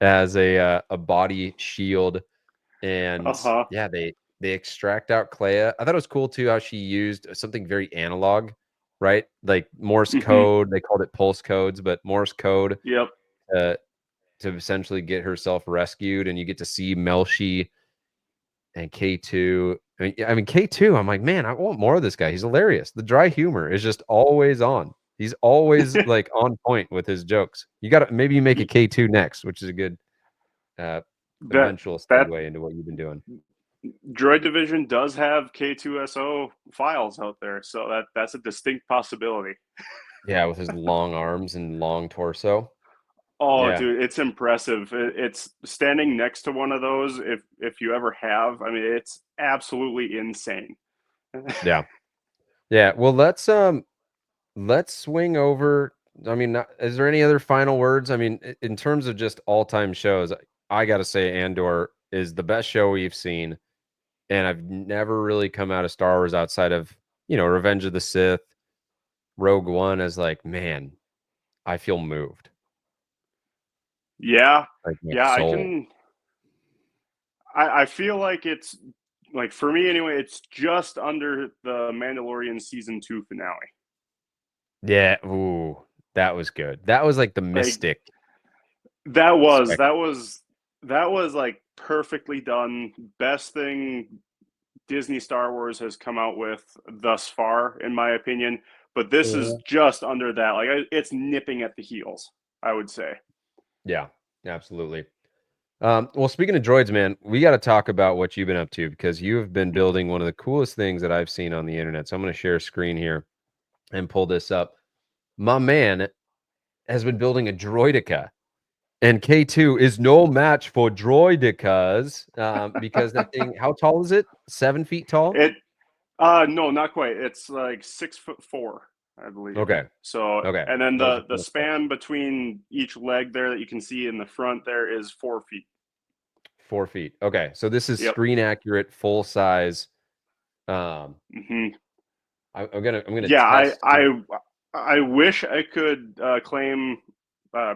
[SPEAKER 1] as a body shield.
[SPEAKER 2] Uh
[SPEAKER 1] And
[SPEAKER 2] huh.
[SPEAKER 1] yeah, they extract out Clea. I thought it was cool too how she used something very analog, right? Like Morse
[SPEAKER 2] Mm-hmm.
[SPEAKER 1] code. They called it pulse codes, but Morse code
[SPEAKER 2] Yep.
[SPEAKER 1] uh, to essentially get herself rescued. And you get to see Melshi and K2. I mean K2, I'm like, man, I want more of this guy. He's hilarious. The dry humor is just always on. He's always like on point with his jokes. You got to maybe you make a K2 next, which is a good
[SPEAKER 2] that
[SPEAKER 1] eventual
[SPEAKER 2] that
[SPEAKER 1] segue into what you've been doing.
[SPEAKER 2] Droid Division does have K2SO files out there, so that's a distinct possibility.
[SPEAKER 1] Yeah, with his long arms and long torso.
[SPEAKER 2] Oh,
[SPEAKER 1] Yeah.
[SPEAKER 2] dude, it's impressive. It's standing next to one of those. If you ever have, I mean, it's absolutely insane.
[SPEAKER 1] Yeah. Yeah. Well, let's swing over. I mean, is there any other final words? I mean, in terms of just all-time shows, I got to say Andor is the best show we've seen, and I've never really come out of Star Wars outside of, Revenge of the Sith, Rogue One as like, man, I feel moved.
[SPEAKER 2] Yeah,
[SPEAKER 1] Like my
[SPEAKER 2] yeah, I
[SPEAKER 1] soul.
[SPEAKER 2] can. I feel like it's like for me anyway. It's just under the Mandalorian season 2 finale.
[SPEAKER 1] Yeah, ooh, that was good. That was like the
[SPEAKER 2] Like
[SPEAKER 1] mystic
[SPEAKER 2] that was
[SPEAKER 1] spec.
[SPEAKER 2] that was that was like perfectly done. Best thing Disney Star Wars has come out with thus far, in my opinion. But this is
[SPEAKER 1] Mhm.
[SPEAKER 2] just under that. Like it's nipping at the heels, I would say.
[SPEAKER 1] Yeah, absolutely. Well, speaking of droids, man, we got to talk about what you've been up to because you have been building one of the coolest things that I've seen on the internet. So I'm going to share a screen here and pull this up. My man has been building a Droideka, and K2 is no match for Droidekas because that thing, how tall is it? 7 feet tall?
[SPEAKER 2] It no, not quite. It's like 6'4", I believe.
[SPEAKER 1] Okay.
[SPEAKER 2] So,
[SPEAKER 1] Okay.
[SPEAKER 2] and then
[SPEAKER 1] So it's a
[SPEAKER 2] the
[SPEAKER 1] full size.
[SPEAKER 2] span between each leg there that you can see in the front there is 4 feet.
[SPEAKER 1] 4 feet. Okay. So this is
[SPEAKER 2] Yep.
[SPEAKER 1] screen accurate, full size. Um,
[SPEAKER 2] Hmm.
[SPEAKER 1] I'm gonna
[SPEAKER 2] Yeah,
[SPEAKER 1] test my.
[SPEAKER 2] I wish I could claim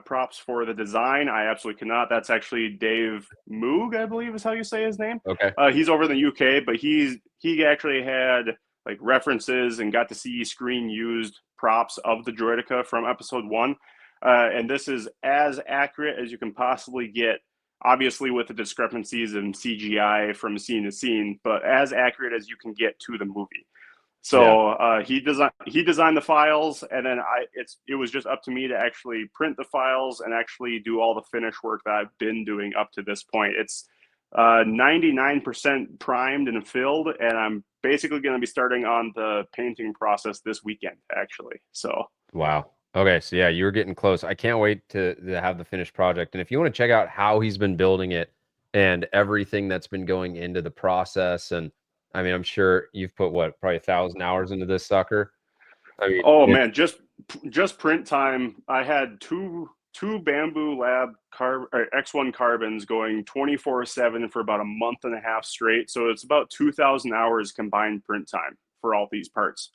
[SPEAKER 2] props for the design. I absolutely cannot. That's actually Dave Moog, I believe is how you say his name.
[SPEAKER 1] Okay.
[SPEAKER 2] He's over in the UK, but he actually had like references and got to see screen used props of the Droideka from episode 1. And this is as accurate as you can possibly get, obviously with the discrepancies in CGI from scene to scene, but as accurate as you can get to the movie.
[SPEAKER 1] Yeah.
[SPEAKER 2] So he designed the files, and then it was just up to me to actually print the files and actually do all the finish work that I've been doing up to this point. It's 99% primed and filled, and I'm basically going to be starting on the painting process this weekend, actually. So
[SPEAKER 1] Wow. Okay, so yeah, you were getting close. I can't wait to have the finished project. And if you want to check out how he's been building it and everything that's been going into the process, and I mean, I'm sure you've put what, probably 1,000 hours into this sucker. I mean,
[SPEAKER 2] oh
[SPEAKER 1] it's
[SPEAKER 2] man, just print time. I had two Bamboo Lab X1 carbons going 24/7 for about a month and a half straight. So it's about 2,000 hours combined print time for all these parts.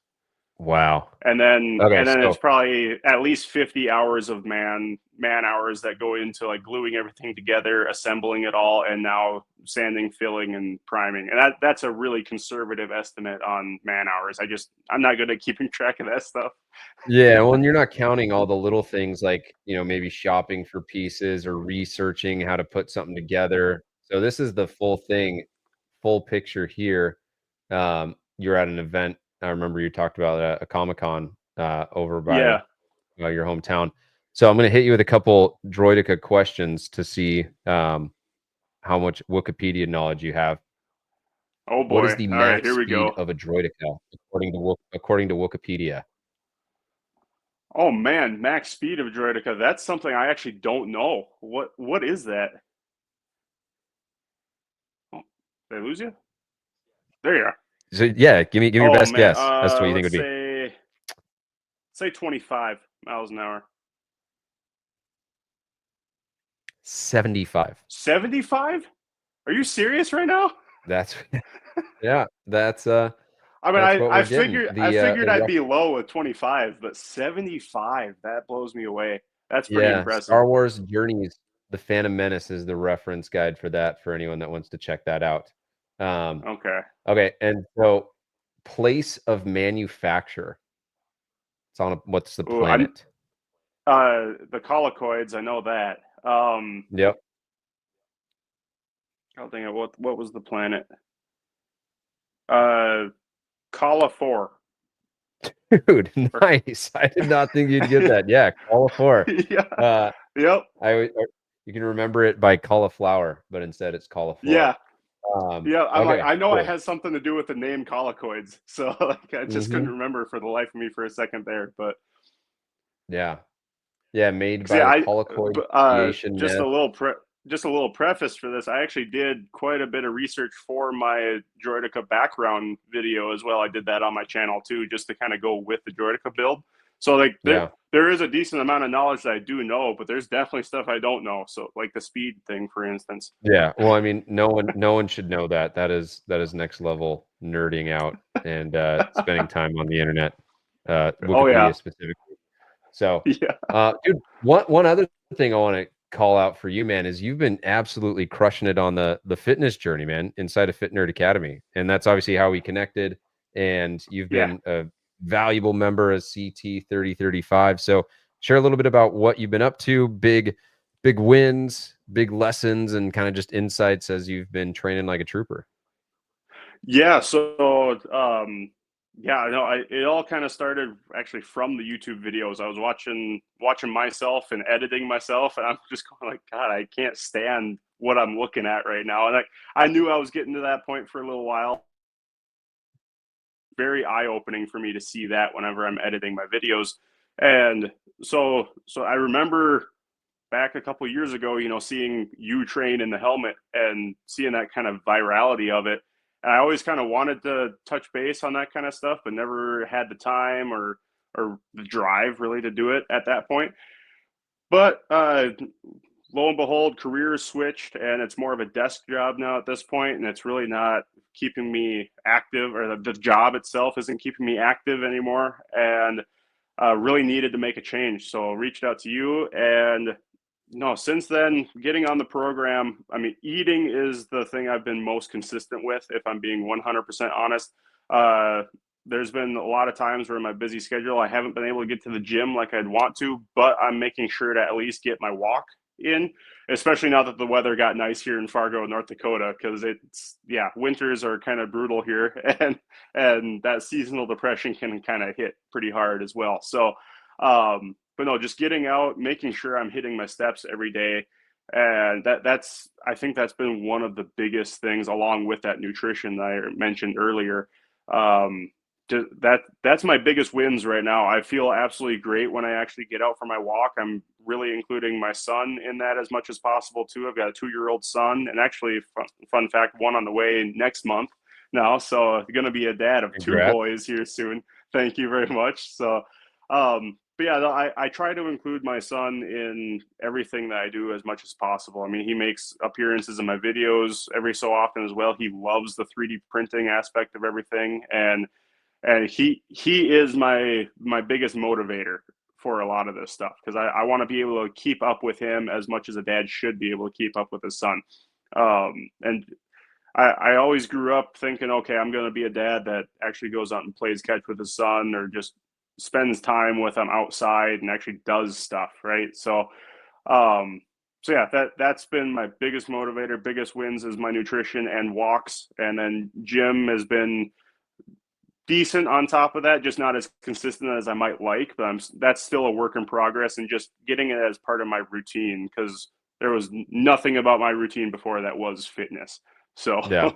[SPEAKER 1] wow.
[SPEAKER 2] And then
[SPEAKER 1] Okay,
[SPEAKER 2] and then it's
[SPEAKER 1] so
[SPEAKER 2] probably at least 50 hours of man hours that go into like gluing everything together, assembling it all, and now sanding, filling, and priming. And that's a really conservative estimate on man hours. I'm not good at keeping track of that stuff.
[SPEAKER 1] yeah, well, and you're not counting all the little things like, maybe shopping for pieces or researching how to put something together. So this is the full thing, full picture here. You're at an event. I remember you talked about a Comic-Con over by
[SPEAKER 2] Yeah.
[SPEAKER 1] your hometown. So I'm going to hit you with a couple Droideka questions to see how much Wikipedia knowledge you have.
[SPEAKER 2] Oh
[SPEAKER 1] What is
[SPEAKER 2] boy.
[SPEAKER 1] the
[SPEAKER 2] All right,
[SPEAKER 1] max
[SPEAKER 2] here we
[SPEAKER 1] speed
[SPEAKER 2] go.
[SPEAKER 1] of a Droideka according to Wikipedia?
[SPEAKER 2] Oh man, max speed of Droideka. That's something I actually don't know. What is that? Oh, did I lose you? There you are.
[SPEAKER 1] So yeah, give me your
[SPEAKER 2] Oh
[SPEAKER 1] best
[SPEAKER 2] man.
[SPEAKER 1] guess as to what you think it
[SPEAKER 2] Let's
[SPEAKER 1] would be.
[SPEAKER 2] say 25 miles an hour.
[SPEAKER 1] 75.
[SPEAKER 2] 75? Are you serious right now?
[SPEAKER 1] That's yeah,
[SPEAKER 2] I mean,
[SPEAKER 1] that's
[SPEAKER 2] I,
[SPEAKER 1] what
[SPEAKER 2] I
[SPEAKER 1] we're getting.
[SPEAKER 2] figured I
[SPEAKER 1] The
[SPEAKER 2] figured I'd
[SPEAKER 1] rough
[SPEAKER 2] be low at 25, but 75, that blows me away. That's pretty
[SPEAKER 1] yeah,
[SPEAKER 2] impressive.
[SPEAKER 1] Star Wars Journeys, The Phantom Menace is the reference guide for that for anyone that wants to check that out. Um,
[SPEAKER 2] Okay.
[SPEAKER 1] okay, and so place of manufacture. What's the
[SPEAKER 2] Ooh, I
[SPEAKER 1] planet?
[SPEAKER 2] the collocoids, I know that.
[SPEAKER 1] Yep.
[SPEAKER 2] I'll think of what was the planet? Uh Kala 4.
[SPEAKER 1] Dude, nice. I did not think you'd get that. Yeah, cauliflower.
[SPEAKER 2] Yeah.
[SPEAKER 1] Uh,
[SPEAKER 2] Yep.
[SPEAKER 1] you can remember it by cauliflower, but instead it's cauliflower.
[SPEAKER 2] Yeah. Yeah. I'm like,
[SPEAKER 1] Okay,
[SPEAKER 2] I know it
[SPEAKER 1] cool.
[SPEAKER 2] has something to do with the name collocoids. So like, I just couldn't
[SPEAKER 1] Hmm.
[SPEAKER 2] remember for the life of me for a second there. But
[SPEAKER 1] Yeah. Yeah, made
[SPEAKER 2] because
[SPEAKER 1] by
[SPEAKER 2] yeah,
[SPEAKER 1] the collocoid creation
[SPEAKER 2] just a
[SPEAKER 1] nest.
[SPEAKER 2] little just a little preface for this. I actually did quite a bit of research for my Droideka background video as well. I did that on my channel too, just to kind of go with the Droideka build. So like
[SPEAKER 1] Yeah.
[SPEAKER 2] there is a decent amount of knowledge that I do know, but there's definitely stuff I don't know. So like the speed thing, for instance.
[SPEAKER 1] Yeah. Well, I mean, no one should know that. That is next level nerding out and spending time on the internet,
[SPEAKER 2] Oh yeah,
[SPEAKER 1] Wikipedia specifically. So,
[SPEAKER 2] yeah,
[SPEAKER 1] dude, one other thing I want to call out for you, man, is you've been absolutely crushing it on the fitness journey, man, inside of Fit Nerd Academy, and that's obviously how we connected. And you've
[SPEAKER 2] yeah.
[SPEAKER 1] been a valuable member of CT 3035. So, share a little bit about what you've been up to, big wins, big lessons, and kind of just insights as you've been training like a trooper.
[SPEAKER 2] Yeah, so yeah, no, it all kind of started actually from the YouTube videos. I was watching myself and editing myself, and I'm just going like, God, I can't stand what I'm looking at right now. And I knew I was getting to that point for a little while. Very eye opening for me to see that whenever I'm editing my videos. And so I remember back a couple years ago, seeing you train in the helmet and seeing that kind of virality of it. And I always kind of wanted to touch base on that kind of stuff, but never had the time or the drive really to do it at that point. But lo and behold, careers switched, and it's more of a desk job now at this point, and it's really not keeping me active, or the job itself isn't keeping me active anymore. And really needed to make a change. So I reached out to you, and no, since then, getting on the program, I mean, eating is the thing I've been most consistent with, if I'm being 100% honest. Uh, there's been a lot of times where in my busy schedule, I haven't been able to get to the gym like I'd want to, but I'm making sure to at least get my walk in, especially now that the weather got nice here in Fargo, North Dakota, because it's, yeah, winters are kind of brutal here, and that seasonal depression can kind of hit pretty hard as well. So, but no, just getting out, making sure I'm hitting my steps every day. And that's I think that's been one of the biggest things, along with that nutrition that I mentioned earlier. Um, that's my biggest wins right now. I feel absolutely great when I actually get out for my walk. I'm really including my son in that as much as possible too. I've got a 2-year-old son, and actually, fun fact, one on the way next month now. So I'm going to be a dad of 2
[SPEAKER 1] Congrats.
[SPEAKER 2] boys here soon. Thank you very much. So, but yeah, I try to include my son in everything that I do as much as possible. I mean, he makes appearances in my videos every so often as well. He loves the 3D printing aspect of everything, and he is my biggest motivator for a lot of this stuff, because I want to be able to keep up with him as much as a dad should be able to keep up with his son. And I always grew up thinking, okay, I'm going to be a dad that actually goes out and plays catch with his son, or just spends time with him outside and actually does stuff, right? Um, so yeah, that's been my biggest motivator. Biggest wins is my nutrition and walks, and then gym has been decent on top of that, just not as consistent as I might like. But that's still a work in progress, and just getting it as part of my routine, because there was nothing about my routine before that was fitness. So
[SPEAKER 1] Yeah.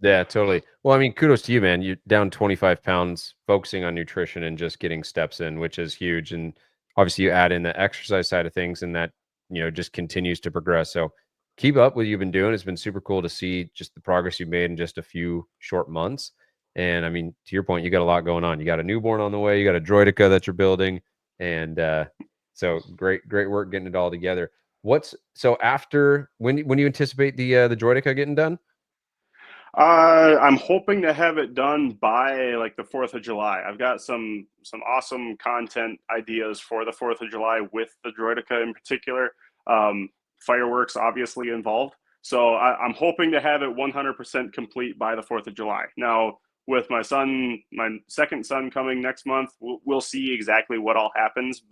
[SPEAKER 1] Yeah, totally. Well, I mean, kudos to you, man. You're down 25 pounds, focusing on nutrition and just getting steps in, which is huge. And obviously, you add in the exercise side of things, and that, just continues to progress. So keep up what you've been doing. It's been super cool to see just the progress you've made in just a few short months. And I mean, to your point, you got a lot going on. You got a newborn on the way, you got a Droideka that you're building. And so great work getting it all together. So after when you anticipate the Droideka getting done?
[SPEAKER 2] I'm hoping to have it done by like the 4th of July. I've got some awesome content ideas for the 4th of July with the Droideka in particular. Um, Fireworks obviously involved. So I'm hoping to have it 100% complete by the 4th of July. Now, with my son, my second son coming next month, we'll see exactly what all happens.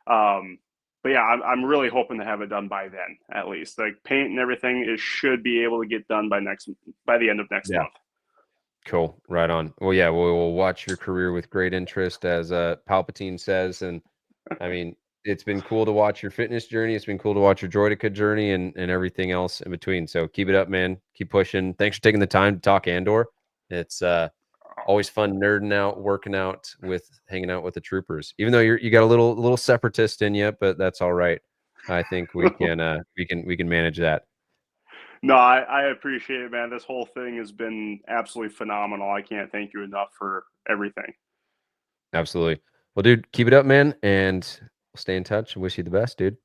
[SPEAKER 2] Um, but yeah, I'm really hoping to have it done by then, at least. Like paint and everything, it should be able to get done by the end of next
[SPEAKER 1] Yeah.
[SPEAKER 2] month.
[SPEAKER 1] Cool. Right on. Well, yeah, we'll watch your career with great interest, as Palpatine says. And I mean, it's been cool to watch your fitness journey. It's been cool to watch your Droideka journey and everything else in between. So keep it up, man. Keep pushing. Thanks for taking the time to talk Andor. It's always fun nerding out, working out with, hanging out with the troopers. Even though you got a little separatist in you, but that's all right. I think we can manage that.
[SPEAKER 2] No, I appreciate it, man. This whole thing has been absolutely phenomenal. I can't thank you enough for everything.
[SPEAKER 1] Absolutely. Well, dude, keep it up, man, and we'll stay in touch and wish you the best, dude.